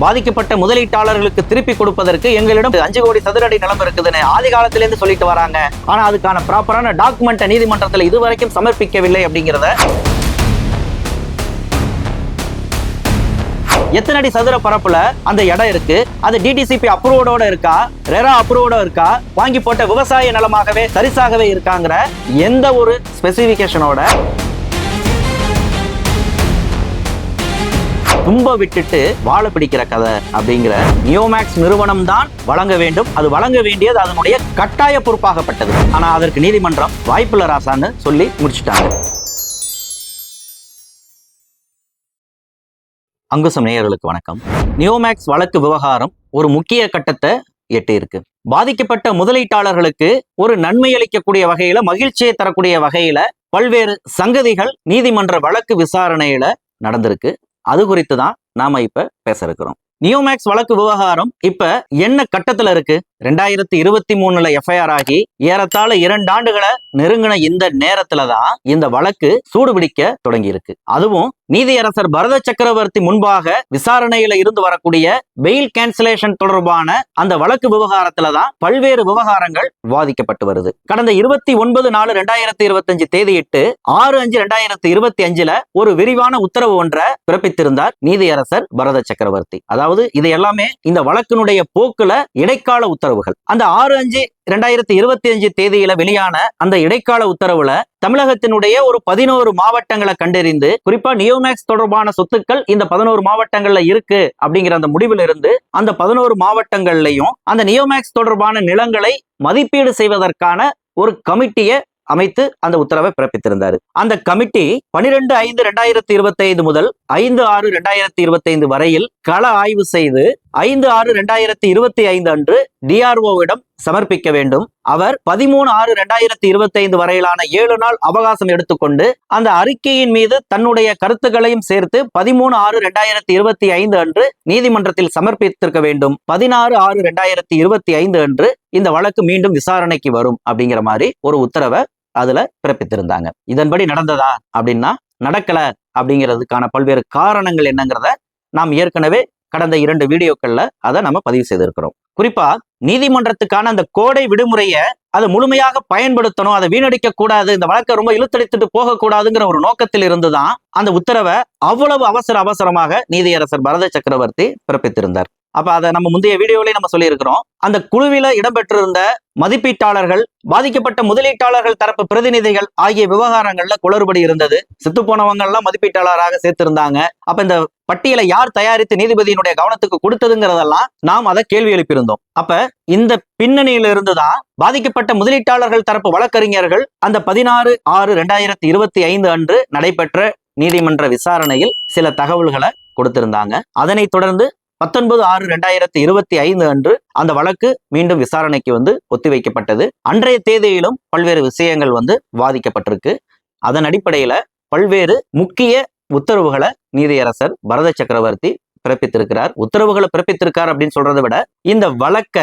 பாதிக்கப்பட்ட முதலீட்டாளர்களுக்கு திருப்பி கொடுப்பதற்கு எங்களிடம் 5 கோடி சதுர அடி நிலம் இருக்குதுன்னு ஆதி காலத்திலேருந்து சொல்லிட்டு வராங்க. ஆனா அதுக்கான ப்ராப்பரான டாக்குமெண்ட் நீதிமன்றத்தில் இதுவரைக்கும் சமர்ப்பிக்கவில்லை அப்படிங்கிறத எத்தனை அடி சதுர பரப்புல அந்த இடம் இருக்கு, அது டிடிசிபி அப்ரூவோட இருக்கா, ரெரா அப்ரூவோட இருக்கா, வாங்கி போட்ட விவசாய நிலமாகவே சரிசாகவே இருக்காங்கிற எந்த ஒரு ஸ்பெசிபிகேஷனோட தும்ப விட்டுட்டு வாழ பிடிக்கிற கதை அப்படிங்கிற நியோமேக்ஸ் நிறுவனம் தான் வழங்க வேண்டும். அது வழங்க வேண்டியது அதனுடைய கட்டாய பொறுப்பாகப்பட்டது. ஆனா அதற்கு நீதிமன்றம் வாய்ப்புள்ள ராசான்னு சொல்லி முடிச்சுட்டாங்க. அங்குசம் நேயர்களுக்கு வணக்கம். நியோமேக்ஸ் வழக்கு விவகாரம் ஒரு முக்கிய கட்டத்தை எட்டியிருக்கு. பாதிக்கப்பட்ட முதலீட்டாளர்களுக்கு ஒரு நன்மை அளிக்கக்கூடிய வகையில, மகிழ்ச்சியை தரக்கூடிய வகையில பல்வேறு சங்கதிகள் நீதிமன்ற வழக்கு விசாரணையில நடந்திருக்கு. அது குறித்து தான் நாம இப்ப பேச இருக்கிறோம். நியோமேக்ஸ் வழக்கு விவகாரம் இப்ப என்ன கட்டத்துல இருக்கு? 2023 எஃப்ஐஆர் ஆகி ஏறத்தாழ 2 ஆண்டுகளை நெருங்கின இந்த நேரத்துலதான் இந்த வழக்கு சூடுபிடிக்க தொடங்கி இருக்கு. அதுவும் நீதியரசர் பரத சக்கரவர்த்தி முன்பாக விசாரணையில இருந்து வரக்கூடிய பெயில் கேன்சலேஷன் தொடர்பான அந்த வழக்கு விவகாரத்துலதான் பல்வேறு விவகாரங்கள் விவாதிக்கப்பட்டு வருது. கடந்த 29/4/2025 தேதியிட்டு 6/5/2025 ஒரு விரிவான உத்தரவு ஒன்றை பிறப்பித்திருந்தார் நீதியரசர் பரத சக்கரவர்த்தி. அதாவது இது எல்லாமே இந்த வழக்கினுடைய போக்குல இடைக்கால உத்தரவுகள். அந்த 6/5/2025 தேதியில வெளியான அந்த இடைக்கால உத்தரவுல தமிழகத்தினுடைய ஒரு 11 மாவட்டங்களை கண்டறிந்து, குறிப்பா நியோமேக்ஸ் தொடர்பான சொத்துக்கள் இந்த 11 மாவட்டங்கள்ல இருக்கு அப்படிங்கிற அந்த முடிவில் இருந்து அந்த 11 மாவட்டங்கள்லையும் அந்த நியோமேக்ஸ் தொடர்பான நிலங்களை மதிப்பீடு செய்வதற்கான ஒரு கமிட்டியை அமைத்து அந்த உத்தரவை பிறப்பித்திருந்தார். அந்த கமிட்டி 12/5/2025 முதல் 5/6/2025 வரையில் கள ஆய்வு செய்து 5/6/2025 அன்று டிஆர்ஓவிடம் சமர்ப்பிக்க வேண்டும். அவர் 13/6/2025 வரையிலான 7 நாள் அவகாசம் எடுத்துக்கொண்டு அந்த அறிக்கையின் மீது தன்னுடைய கருத்துக்களையும் சேர்த்து 13/6/2025 அன்று நீதிமன்றத்தில் சமர்ப்பித்திருக்க வேண்டும். 16/6/2025 அன்று இந்த வழக்கு மீண்டும் விசாரணைக்கு வரும் அப்படிங்கிற மாதிரி ஒரு உத்தரவை அதுல பிறப்பித்திருந்தாங்க. இதன்படி நடந்ததா அப்படின்னா நடக்கல. அப்படிங்கிறதுக்கான பல்வேறு காரணங்கள் என்னங்கிறத நாம் ஏற்கனவே கடந்த 2 வீடியோக்கள்ல அதை நம்ம பதிவு செய்திருக்கிறோம். குறிப்பா நீதிமன்றத்துக்கான அந்த கோடை விடுமுறையை அதை முழுமையாக பயன்படுத்தணும், அதை வீணடிக்க கூடாது, இந்த வழக்கை ரொம்ப இழுத்தடித்துட்டு போக கூடாதுங்கிற ஒரு நோக்கத்தில் இருந்துதான் அந்த உத்தரவை அவ்வளவு அவசரமாக நீதியரசர் பரத சக்கரவர்த்தி பிறப்பித்திருந்தார். அப்ப அதை நம்ம முந்தைய வீடியோவிலேயே நம்ம சொல்லியிருக்கிறோம். அந்த குழுவில இடம்பெற்றிருந்த மதிப்பீட்டாளர்கள், பாதிக்கப்பட்ட முதலீட்டாளர்கள் தரப்பு பிரதிநிதிகள் ஆகிய விவகாரங்கள்ல குளறுபடி இருந்தது. செத்து போனவங்க எல்லாம் மதிப்பீட்டாளராக சேர்த்திருந்தாங்க. அப்ப இந்த பட்டியலை யார் தயாரித்து நீதிபதியினுடைய கவனத்துக்கு கொடுத்ததுங்கிறதெல்லாம் நாம் அதை கேள்வி எழுப்பியிருந்தோம். அப்ப இந்த பின்னணியில இருந்துதான் பாதிக்கப்பட்ட முதலீட்டாளர்கள் தரப்பு வழக்கறிஞர்கள் அந்த 16/6/2025 அன்று நடைபெற்ற நீதிமன்ற விசாரணையில் சில தகவல்களை கொடுத்திருந்தாங்க. அதனைத் தொடர்ந்து 19/6/2025 அன்று அந்த வழக்கு மீண்டும் விசாரணைக்கு ஒத்திவைக்கப்பட்டது. அன்றைய தேதியிலும் பல்வேறு விஷயங்கள் விவாதிக்கப்பட்டிருக்கு. அதன் அடிப்படையில பல்வேறு முக்கிய உத்தரவுகளை நீதியரசர் பரத சக்கரவர்த்தி பிறப்பித்திருக்கிறார். உத்தரவுகளை பிறப்பித்திருக்கார் அப்படின்னு சொல்றதை விட இந்த வழக்க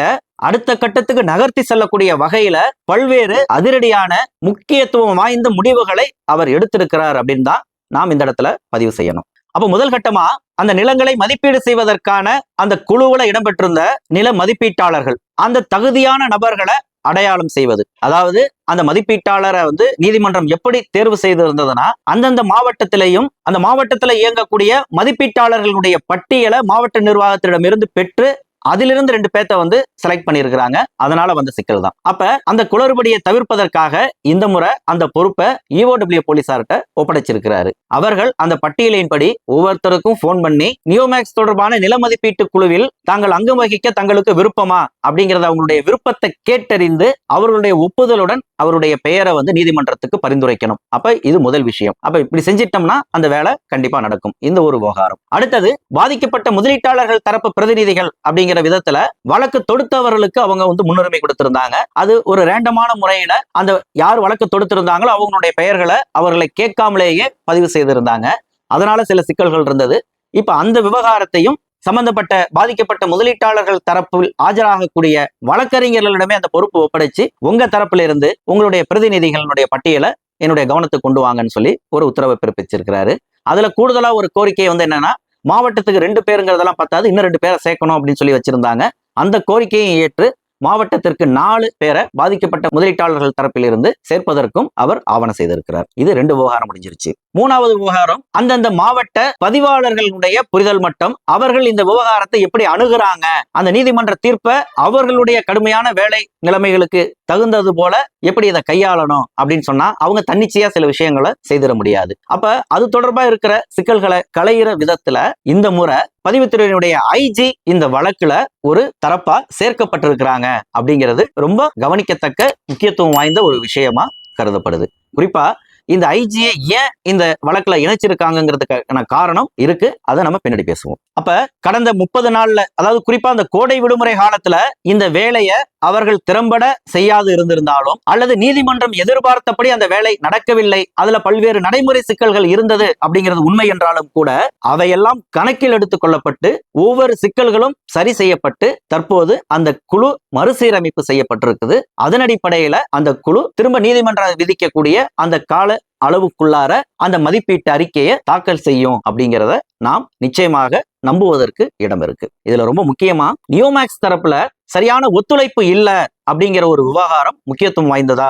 அடுத்த கட்டத்துக்கு நகர்த்தி செல்லக்கூடிய வகையில பல்வேறு அதிரடியான முக்கியத்துவம் வாய்ந்த முடிவுகளை அவர் எடுத்திருக்கிறார் அப்படின்னு தான் நாம் இந்த இடத்துல பதிவு செய்யணும். அப்ப முதல் கட்டமா அந்த நிலங்களை மதிப்பீடு செய்வதற்கான அந்த குழுவுல இடம்பெற்றிருந்த நில மதிப்பீட்டாளர்கள், அந்த தகுதியான நபர்களை அடையாளம் செய்வது. அதாவது அந்த மதிப்பீட்டாளரை நீதிமன்றம் எப்படி தேர்வு செய்திருந்ததுன்னா, அந்தந்த மாவட்டத்திலையும் அந்த மாவட்டத்துல இயங்கக்கூடிய மதிப்பீட்டாளர்களுடைய பட்டியலை மாவட்ட நிர்வாகத்திடமிருந்து பெற்று அதிலிருந்து 2 பேர்த்த செலக்ட் பண்ணியிருக்கிறாங்க. அதனால சிக்கல் தான். அப்ப அந்த குளறுபடியை தவிர்ப்பதற்காக இந்த முறை அந்த பொறுப்பை EOW போலீசார்கிட்ட ஒப்படைச்சிருக்கிறாரு. அவர்கள் அந்த பட்டியலின்படி ஒவ்வொருத்தருக்கும் போன் பண்ணி நியோமேக்ஸ் தொடர்பான நில மதிப்பீட்டு குழுவில் தாங்கள் அங்கம் வகிக்க தங்களுக்கு விருப்பமா அப்படிங்கறத அவங்களுடைய விருப்பத்தை கேட்டறிந்து அவர்களுடைய ஒப்புதலுடன் அவருடைய பெயரை நீதிமன்றத்துக்கு பரிந்துரைக்கணும். அப்ப இது முதல் விஷயம். அப்ப இப்படி செஞ்சிட்டோம்னா அந்த வேலை கண்டிப்பா நடக்கும். இந்த ஒரு விவகாரம். அடுத்தது, பாதிக்கப்பட்ட முதலீட்டாளர்கள் தரப்பு பிரதிநிதிகள் அப்படிங்கிற விதத்துல வழக்கு தொடுத்தவர்களுக்கு அவங்க முன்னுரிமை கொடுத்திருந்தாங்க. அது ஒரு ரேண்டமான முறையில அந்த யார் வழக்கு தொடுத்திருந்தாங்களோ அவங்களுடைய பெயர்களை அவர்களை கேட்காமலேயே பதிவு செய்திருந்தாங்க. அதனால சில சிக்கல்கள் இருந்தது. இப்ப அந்த விவகாரத்தையும் சம்பந்தப்பட்ட பாதிக்கப்பட்ட முதலீட்டாளர்கள் தரப்பில் ஆஜராகக்கூடிய வழக்கறிஞர்களிடமே அந்த பொறுப்பு ஒப்படைச்சு உங்க தரப்புல இருந்து உங்களுடைய பிரதிநிதிகளுடைய பட்டியலை என்னுடைய கவனத்துக்கு கொண்டு வாங்கன்னு சொல்லி ஒரு உத்தரவை பிறப்பிச்சிருக்கிறாரு. அதுல கூடுதலா ஒரு கோரிக்கை என்னன்னா, மாவட்டத்துக்கு 2 பேருங்கிறதெல்லாம் பார்த்தாது, இன்னும் 2 பேரை சேர்க்கணும் அப்படின்னு சொல்லி வச்சிருந்தாங்க. அந்த கோரிக்கையை ஏற்று மாவட்டத்திற்கு 4 பேரை பாதிக்கப்பட்ட முதலீட்டாளர்கள் தரப்பிலிருந்து சேர்ப்பதற்கும் அவர் ஆவணம் செய்திருக்கிறார். இது 2 விவகாரம் முடிஞ்சிருச்சு. 3வது விவகாரம், அந்தந்த மாவட்ட பதிவாளர்களுடைய புரிதல் மட்டம், அவர்கள் இந்த விவகாரத்தை எப்படி அணுகுறாங்க, அந்த நீதிமன்ற தீர்ப்பை அவர்களுடைய கடுமையான வேலை நிலைமைகளுக்கு தகுந்தது போல எப்படி இதை கையாளணும் அப்படின்னு சொன்னா அவங்க தன்னிச்சையா சில விஷயங்களை செய்திட முடியாது. அப்ப அது தொடர்பா இருக்கிற சிக்கல்களை களையிற விதத்துல இந்த முறை பதிவுத்துறையினுடைய ஐஜி இந்த வழக்குல ஒரு தரப்பா சேர்க்கப்பட்டிருக்கிறாங்க அப்படிங்கிறது ரொம்ப கவனிக்கத்தக்க முக்கியத்துவம் வாய்ந்த ஒரு விஷயமா கருதப்படுது. குறிப்பா இந்த ஐஜியை ஏன் இந்த வழக்குல இணைச்சிருக்காங்கிறதுக்கான காரணம் இருக்கு, அதை நம்ம பின்னாடி பேசுவோம். அப்ப கடந்த 30 நாள்ல, அதாவது குறிப்பா அந்த கோடை விடுமுறை காலத்துல இந்த வேலையை அவர்கள் திறம்பட செய்யாது இருந்திருந்தாலும், அல்லது நீதிமன்றம் எதிர்பார்த்தபடி அந்த வேலை நடக்கவில்லை, அதுல பல்வேறு நடைமுறை சிக்கல்கள் இருந்தது அப்படிங்கிறது உண்மை என்றாலும் கூட அவையெல்லாம் கணக்கில் எடுத்துக் கொள்ளப்பட்டு ஒவ்வொரு சிக்கல்களும் சரி செய்யப்பட்டு தற்போது அந்த குழு மறுசீரமைப்பு செய்யப்பட்டிருக்குது. அதன் அடிப்படையில அந்த குழு திரும்ப நீதிமன்றம் விதிக்கக்கூடிய அந்த கால அளவுக்குள்ளார அந்த மதிப்பீட்டு அறிக்கையை தாக்கல் செய்யும் அப்படிங்கிறத நாம் நிச்சயமாக நம்புவதற்கு இடம் இருக்கு. இதுல ரொம்ப முக்கியமா நியோமேக்ஸ் தரப்புல சரியான ஒத்துழைப்பு இல்ல அப்படிங்கிற ஒரு விவகாரம் முக்கியத்துவம் வாய்ந்ததா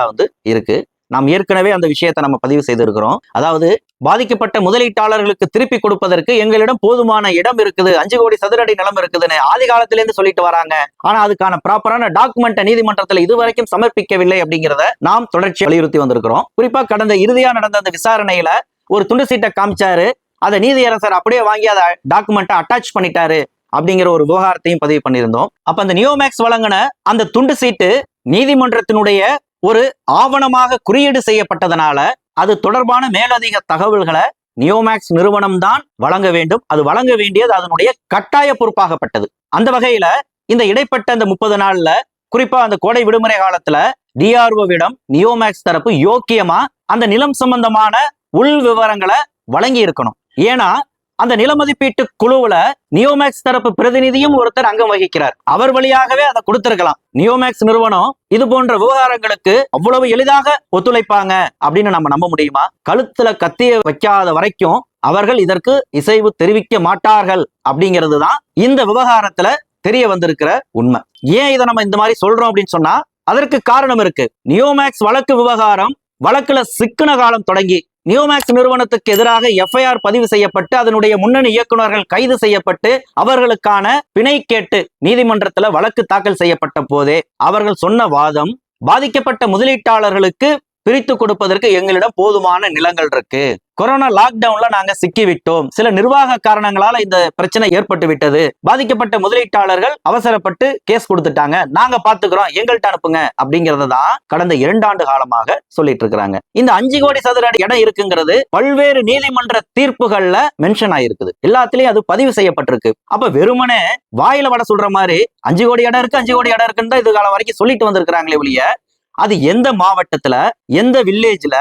இருக்கு. நாம் ஏற்கனவே அந்த விஷயத்தை நம்ம பதிவு செய்திருக்கிறோம். அதாவது பாதிக்கப்பட்ட முதலீட்டாளர்களுக்கு திருப்பி கொடுப்பதற்கு எங்களிடம் போதுமான இடம் இருக்குது, 5 கோடி சதுர அடி நிலம் இருக்குதுன்னு ஆதி காலத்திலிருந்து சொல்லிட்டு வராங்க. ஆனா அதுக்கான ப்ராப்பரான டாக்குமெண்ட்டை நீதிமன்றத்தில் இதுவரைக்கும் சமர்ப்பிக்கவில்லை அப்படிங்கிறத நாம் தொடர்ச்சி வலியுறுத்தி வந்திருக்கிறோம். குறிப்பா கடந்த இறுதியா நடந்த அந்த விசாரணையில ஒரு துண்டு சீட்டை காமிச்சாரு, அதை நீதியரசர் அப்படியே வாங்கி அதை டாக்குமெண்ட்டை அட்டாச் பண்ணிட்டாரு அப்படிங்கிற ஒரு விவகாரத்தையும் பதிவு பண்ணியிருந்தோம். அப்ப அந்த நியோமேக்ஸ் வழங்கின அந்த துண்டு சீட்டு நீதிமன்றத்தினுடைய ஒரு ஆவணமாக குறியீடு செய்யப்பட்டதனால அது தொடர்பான மேலதிக தகவல்களை நியோமேக்ஸ் நிறுவனம் தான் வழங்க வேண்டும். அது வழங்க வேண்டியது அதனுடைய கட்டாய பொறுப்பாகப்பட்டது. அந்த வகையில இந்த இடைப்பட்ட அந்த 30 நாள்ல, குறிப்பா அந்த கோடை விடுமுறை காலத்துல டிஆர்ஓவிடம் நியோமேக்ஸ் தரப்பு யோக்கியமா அந்த நிலம் சம்பந்தமான உள் விவரங்களை வழங்கி இருக்கணும். ஏன்னா அந்த நில மதிப்பீட்டு குழுவுல நியோமேக்ஸ் தரப்பு பிரதிநிதியும் ஒருத்தர் அங்கம் வகிக்கிறார். அவர் வழியாகவே அதை கொடுத்திருக்கலாம். நியோமேக்ஸ் நிறுவனம் இது போன்ற விவகாரங்களுக்கு அவ்வளவு எளிதாக ஒத்துழைப்பாங்க அப்படின்னு நம்ம நம்ப முடியுமா? கழுத்துல கத்திய வைக்காத வரைக்கும் அவர்கள் இதற்கு இசைவு தெரிவிக்க மாட்டார்கள் அப்படிங்கிறது தான் இந்த விவகாரத்துல தெரிய வந்திருக்கிற உண்மை. ஏன் இதை நம்ம இந்த மாதிரி சொல்றோம் அப்படின்னு சொன்னா அதற்கு காரணம் இருக்கு. நியோமேக்ஸ் வழக்கு விவகாரம் வழக்குல சிக்கின காலம் தொடங்கி நியோமேக்ஸ் நிறுவனத்துக்கு எதிராக எஃப்ஐஆர் பதிவு செய்யப்பட்டு அதனுடைய முன்னணி இயக்குநர்கள் கைது செய்யப்பட்டு அவர்களுக்கான பிணை கேட்டு நீதிமன்றத்துல வழக்கு தாக்கல் செய்யப்பட்ட போதே அவர்கள் சொன்ன வாதம், பாதிக்கப்பட்ட முதலீட்டாளர்களுக்கு பிரித்து கொடுப்பதற்கு எங்களிடம் போதுமான நிலங்கள் இருக்கு, கொரோனா லாக்டவுன்ல நாங்க சிக்கிவிட்டோம், சில நிர்வாக காரணங்களால இந்த பிரச்சனை ஏற்பட்டு விட்டது, பாதிக்கப்பட்ட முதலீட்டாளர்கள் அவசரப்பட்டு கேஸ் கொடுத்துட்டாங்க, நாங்க பாத்துக்கிறோம், எங்கள்கிட்ட அனுப்புங்க அப்படிங்கறதான் கடந்த 2 ஆண்டு காலமாக சொல்லிட்டு இருக்கிறாங்க. இந்த 5 கோடி சதுர அடி இடம் இருக்குங்கிறது பல்வேறு நீதிமன்ற தீர்ப்புகள்ல மென்ஷன் ஆயிருக்குது. எல்லாத்திலயும் அது பதிவு செய்யப்பட்டிருக்கு. அப்ப வெறுமனே வாயில வட சொல்ற மாதிரி 5 கோடி இடம் இருக்கு, 5 கோடி இடம் இருக்குன்னு தான் இது காலம் வரைக்கும் சொல்லிட்டு வந்திருக்கிறாங்களே ஒழிய அது எந்த மாவட்டத்துல, எந்த வில்லேஜ்ல,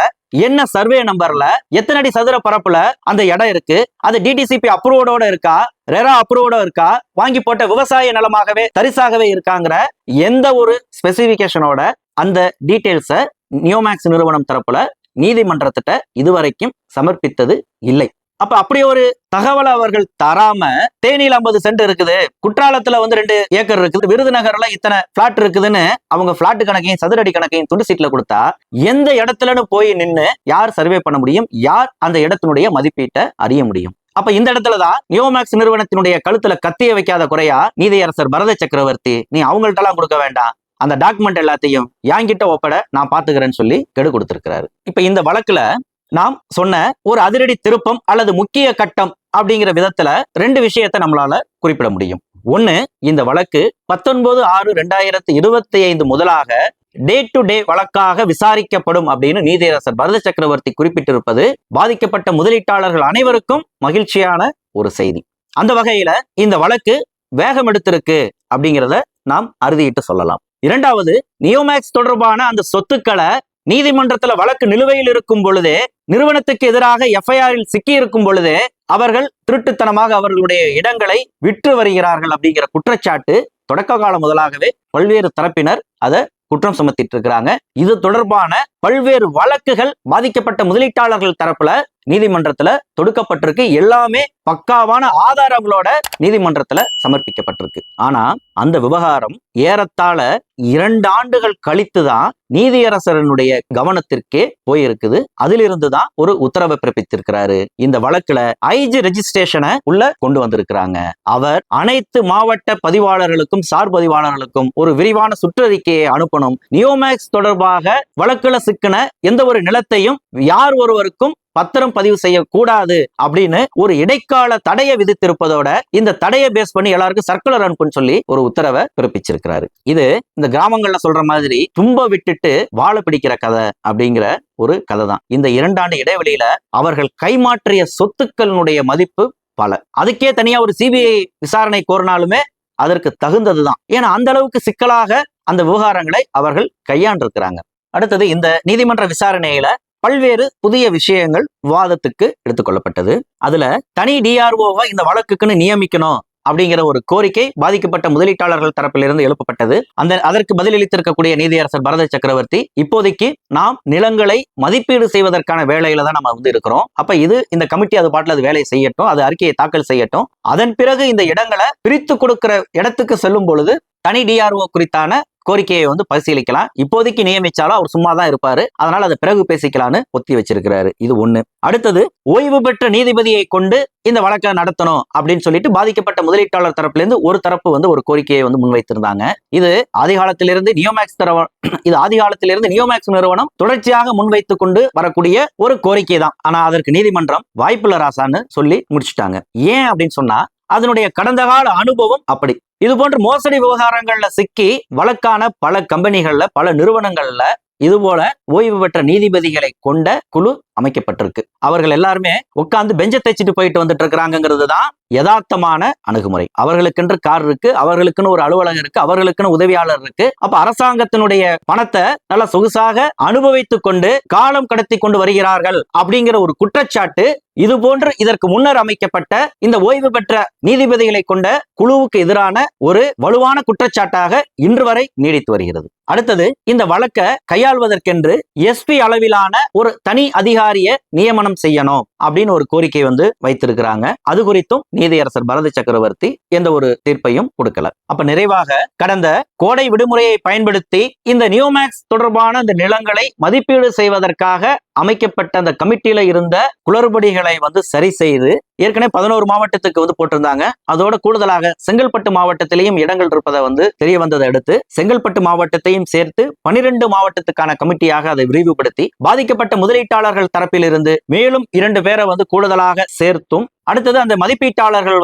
என்ன சர்வே நம்பர்ல, எத்தனை அடி சதுர பரப்புல அந்த இடம் இருக்கு, அது டிடிசிபி அப்ரூவோட இருக்கா, ரெரா அப்ரூவோட இருக்கா, வாங்கி போட்ட விவசாய நிலமாகவே தரிசாகவே இருக்காங்கிற எந்த ஒரு ஸ்பெசிபிகேஷனோட அந்த டீடைல்ஸ நியோமேக்ஸ் நிறுவனம் தரப்புல நீதிமன்றத்திட்ட இதுவரைக்கும் சமர்ப்பித்தது இல்லை. அப்ப அப்படி ஒரு தகவலை அவர்கள் தராம தேனியில் 50 சென்ட் இருக்குது, குற்றாலத்துல 2 ஏக்கர் இருக்குது, விருதுநகர்ல இத்தனை பிளாட் இருக்குதுன்னு அவங்க பிளாட் கணக்கையும் சதுரடி கணக்கையும் துண்டு சீட்ல கொடுத்தா எந்த இடத்துலன்னு போய் நின்று யார் சர்வே பண்ண முடியும், யார் அந்த இடத்தினுடைய மதிப்பீட்டை அறிய முடியும்? அப்ப இந்த இடத்துலதான் நியோமேக்ஸ் நிறுவனத்தினுடைய கழுத்துல கத்திய வைக்காத குறையா நீதியரசர் பரத சக்கரவர்த்தி, நீ அவங்கள்ட்ட எல்லாம் கொடுக்க வேண்டாம், அந்த டாக்குமெண்ட் எல்லாத்தையும் என்கிட்ட ஒப்பட நான் பாத்துக்கிறேன்னு சொல்லி கெடு கொடுத்திருக்கிறாரு. இப்ப இந்த வழக்குல நாம் சொன்ன ஒரு அதிரடி திருப்பம் அல்லது முக்கிய கட்டம் அப்படிங்கிற விதத்துல 2 விஷயத்தை நம்மளால குறிப்பிட முடியும். ஒண்ணு, இந்த வழக்கு 19/6/2025 முதலாக டே டு டே வழக்காக விசாரிக்கப்படும் அப்படின்னு நீதியரசர் பரத சக்கரவர்த்தி குறிப்பிட்டிருப்பது பாதிக்கப்பட்ட முதலீட்டாளர்கள் அனைவருக்கும் மகிழ்ச்சியான ஒரு செய்தி. அந்த வகையில இந்த வழக்கு வேகம் எடுத்திருக்கு அப்படிங்கிறத நாம் அறுதியிட்டு சொல்லலாம். இரண்டாவது, நியோமேக்ஸ் தொடர்பான அந்த சொத்துக்களை நீதிமன்றத்துல வழக்கு நிலுவையில் இருக்கும் பொழுதே, நிறுவனத்துக்கு எதிராக எஃப்ஐஆரில் சிக்கி இருக்கும் பொழுதே அவர்கள் திருட்டுத்தனமாக அவர்களுடைய இடங்களை விற்று வருகிறார்கள் அப்படிங்கிற குற்றச்சாட்டு தொடக்க காலம் முதலாகவே பல்வேறு தரப்பினர் அதை குற்றம் சுமத்திட்டு இருக்கிறாங்க. இது தொடர்பான பல்வேறு வழக்குகள் பாதிக்கப்பட்ட முதலீட்டாளர்கள் தரப்புல நீதிமன்றத்துல தொடுக்கப்பட்டிருக்கு. எல்லாமே பக்காவான ஆதாரங்களோட நீதிமன்றத்துல சமர்ப்பிக்கப்பட்டிருக்கு. ஆனா அந்த விவகாரம் ஏறத்தாழ 2 ஆண்டுகள் கழித்துதான் நீதியரசரனுடைய கவனத்திற்கே போயிருக்குது. அதிலிருந்துதான் ஒரு உத்தரவை பிறப்பித்திருக்கிறாரு. இந்த வழக்குல ஐஜி ரெஜிஸ்ட்ரேஷனை உள்ள கொண்டு வந்திருக்கிறாங்க. அவர் அனைத்து மாவட்ட பதிவாளர்களுக்கும் சார் பதிவாளர்களுக்கும் ஒரு விரிவான சுற்றறிக்கையை அனுப்பணும். நியோமேக்ஸ் தொடர்பாக வழக்குல சிக்கின எந்த ஒரு நிலத்தையும் யார் ஒருவருக்கும் பத்திரம் பதிவு செய்யக்கூடாது அப்படின்னு ஒரு இடைக்கால தடையை விதித்திருப்பதோட இந்த தடையை பேஸ் பண்ணி எல்லாருக்கும் சர்க்குலர் அனுப்புன்னு சொல்லி ஒரு உத்தரவை பிறப்பிச்சிருக்கிறாரு. இது இந்த கிராமங்கள்ல சொல்ற மாதிரி தும்ப விட்டுட்டு வாழ பிடிக்கிற கதை அப்படிங்கிற ஒரு கதை தான். இந்த 2 ஆண்டு இடைவெளியில அவர்கள் கைமாற்றிய சொத்துக்களுடைய மதிப்பு பல. அதுக்கே தனியா ஒரு சிபிஐ விசாரணை கோரினாலுமே அதற்கு தகுந்ததுதான். ஏன்னா அந்த அளவுக்கு சிக்கலாக அந்த விவகாரங்களை அவர்கள் கையாண்டிருக்கிறாங்க. அடுத்தது இந்த நீதிமன்ற விசாரணையில பல்வேறு புதிய விஷயங்கள் விவாதத்துக்கு எடுத்துக்கொள்ளப்பட்டது. அதுல தனி டிஆர்ஓவை இந்த வழக்குக்குன்னு நியமிக்கணும் அப்படிங்கிற ஒரு கோரிக்கை பாதிக்கப்பட்ட முதலீட்டாளர்கள் தரப்பிலிருந்து எழுப்பப்பட்டது. அதற்கு பதிலளித்திருக்கக்கூடிய நீதியரசர் பரத சக்கரவர்த்தி, இப்போதைக்கு நாம் நிலங்களை மதிப்பீடு செய்வதற்கான வேலையில தான் நம்ம இருக்கிறோம். அப்ப இந்த கமிட்டி அது பாட்டில் அது வேலையை செய்யட்டும், அது அறிக்கையை தாக்கல் செய்யட்டும். அதன் பிறகு இந்த இடங்களை பிரித்து கொடுக்கிற இடத்துக்கு செல்லும் பொழுது தனி டிஆர்ஓ குறித்தான கோரிக்கையை பரிசீலிக்கலாம். இப்போதைக்கு நியமிச்சாலும் அவர் சும்மா தான் இருப்பாரு, அதனால அதை பிறகு பேசிக்கலான்னு ஒத்தி வச்சிருக்கிறாரு. இது ஒண்ணு. அடுத்தது ஓய்வு பெற்ற நீதிபதியை கொண்டு இந்த வழக்கை நடத்தணும் அப்படின்னு சொல்லிட்டு பாதிக்கப்பட்ட முதலீட்டாளர் தரப்பிலிருந்து ஒரு தரப்பு ஒரு கோரிக்கையை முன்வைத்திருந்தாங்க. இது ஆதிகாலத்திலிருந்து நியோமேக்ஸ் நிறுவனம் தொடர்ச்சியாக முன்வைத்துக் கொண்டு வரக்கூடிய ஒரு கோரிக்கை தான். ஆனா அதற்கு நீதிமன்றம் வாய்ப்புள்ள ராசான்னு சொல்லி முடிச்சுட்டாங்க. ஏன் அப்படின்னு சொன்னா அதனுடைய கடந்த கால அனுபவம் அப்படி. இது போன்ற மோசடி விவகாரங்கள்ல சிக்கி வழக்கான பல கம்பெனிகள்ல பல நிறுவனங்கள்ல இது போல ஓய்வு பெற்ற நீதிபதிகளை கொண்ட குழு அமைக்கப்பட்டிருக்கு. அவர்கள் எல்லாருமே உட்கார்ந்து பெஞ்சை தைச்சிட்டு போயிட்டு வந்துட்டு இருக்கிறாங்கிறது தான் யதார்த்தமான அணுகுமுறை. அவர்களுக்கென்று கார் இருக்கு, அவர்களுக்குன்னு ஒரு அலுவலகம் இருக்கு, அவர்களுக்குன்னு உதவியாளர் இருக்கு. அப்ப அரசாங்கத்தினுடைய பணத்தை நல்ல சொகுசாக அனுபவித்துக் கொண்டு காலம் கடத்தி கொண்டு வருகிறார்கள் அப்படிங்கிற ஒரு குற்றச்சாட்டு இது போன்று இதற்கு முன்னர் அமைக்கப்பட்ட இந்த ஓய்வு பெற்ற நீதிபதிகளை கொண்ட குழுவுக்கு எதிரான ஒரு வலுவான குற்றச்சாட்டாக இன்று வரை நீடித்து வருகிறது. அடுத்தது இந்த வழக்கை கையாள்வதற்கென்று எஸ்பி அளவிலான ஒரு தனி அதிகாரிய நியமனம் செய்யணும் அப்படின்னு ஒரு கோரிக்கை வைத்திருக்கிறாங்க. அது குறித்தும் நீதியரசர் பரத சக்கரவர்த்தி எந்த ஒரு தீர்ப்பையும் கொடுக்கல. அப்ப நிறைவாக கடந்த கோடை விடுமுறையை பயன்படுத்தி இந்த நியோமேக்ஸ் தொடர்பான இந்த நிலங்களை மதிப்பீடு செய்வதற்காக அமைக்கப்பட்ட அந்த கமிட்டியில இருந்த குளறுபடிகளை சரி செய்து ஏற்கனவே 11 மாவட்டத்துக்கு போட்டிருந்தாங்க. அதோட கூடுதலாக செங்கல்பட்டு மாவட்டத்திலையும் இடங்கள் இருப்பதை தெரிய வந்ததை அடுத்து செங்கல்பட்டு மாவட்டத்தையும் சேர்த்து 12 மாவட்டத்துக்கான கமிட்டியாக அதை விரிவுபடுத்தி பாதிக்கப்பட்ட முதலீட்டாளர்கள் தரப்பிலிருந்து மேலும் 2 பேரை கூடுதலாக சேர்த்தும், அடுத்தது அந்த மதிப்பீட்டாளர்கள்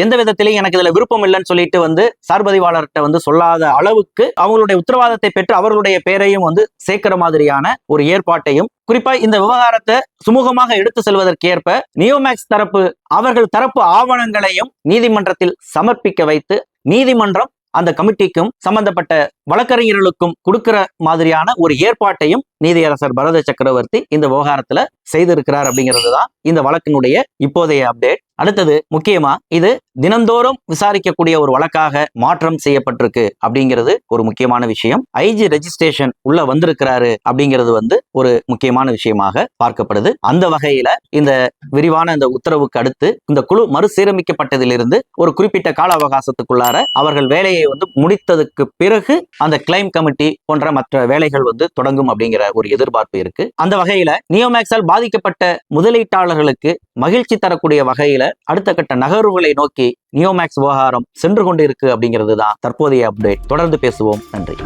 எந்த விதத்திலையும் எனக்கு இதுல விருப்பம் இல்லைன்னு சொல்லிட்டு சார்பதிவாளர்கிட்ட சொல்லாத அளவுக்கு அவங்களுடைய உத்தரவாதத்தை பெற்று அவர்களுடைய பேரையும் சேர்க்கிற மாதிரியான ஒரு ஏற்பாட்டையும், குறிப்பா இந்த விவகாரத்தை சுமூகமாக எடுத்து செல்வதற்கு ஏற்ப நியோமேக்ஸ் தரப்பு அவர்கள் தரப்பு ஆவணங்களையும் நீதிமன்றத்தில் சமர்ப்பிக்க வைத்து நீதிமன்றம் அந்த கமிட்டிக்கும் சம்பந்தப்பட்ட வழக்கறிஞர்களுக்கும் கொடுக்கிற மாதிரியான ஒரு ஏற்பாட்டையும் நீதியரசர் பரத சக்கரவர்த்தி இந்த விவகாரத்துல செய்திருக்கிறார் அப்படிங்கிறது தான் இந்த வழக்கினுடைய இப்போதைய அப்டேட். அடுத்தது முக்கியமா இது தினந்தோறும் விசாரிக்கக்கூடிய ஒரு வழக்காக மாற்றம் செய்யப்பட்டிருக்கு அப்படிங்கிறது ஒரு முக்கியமான விஷயம். ஐஜி ரெஜிஸ்ட்ரேஷன் உள்ள வந்திருக்கிறாரு அப்படிங்கிறது ஒரு முக்கியமான விஷயமாக பார்க்கப்படுது. அந்த வகையில இந்த விரிவான இந்த உத்தரவுக்கு அடுத்து இந்த குழு மறுசீரமைக்கப்பட்டதிலிருந்து ஒரு குறிப்பிட்ட கால அவகாசத்துக்குள்ளார அவர்கள் வேலையை முடித்ததுக்கு பிறகு அந்த கிளைம் கமிட்டி போன்ற மற்ற வேலைகள் தொடங்கும் அப்படிங்கிற ஒரு எதிர்பார்ப்பு இருக்கு. அந்த வகையில நியோமேக்ஸால் பாதிக்கப்பட்ட முதலீட்டாளர்களுக்கு மகிழ்ச்சி தரக்கூடிய வகையில அடுத்த கட்ட நகர்வுகளை நோக்கி நியோமேக்ஸ் விவகாரம் சென்று கொண்டு இருக்கு அப்படிங்கிறது தான் தற்போதைய அப்டேட். தொடர்ந்து பேசுவோம். நன்றி.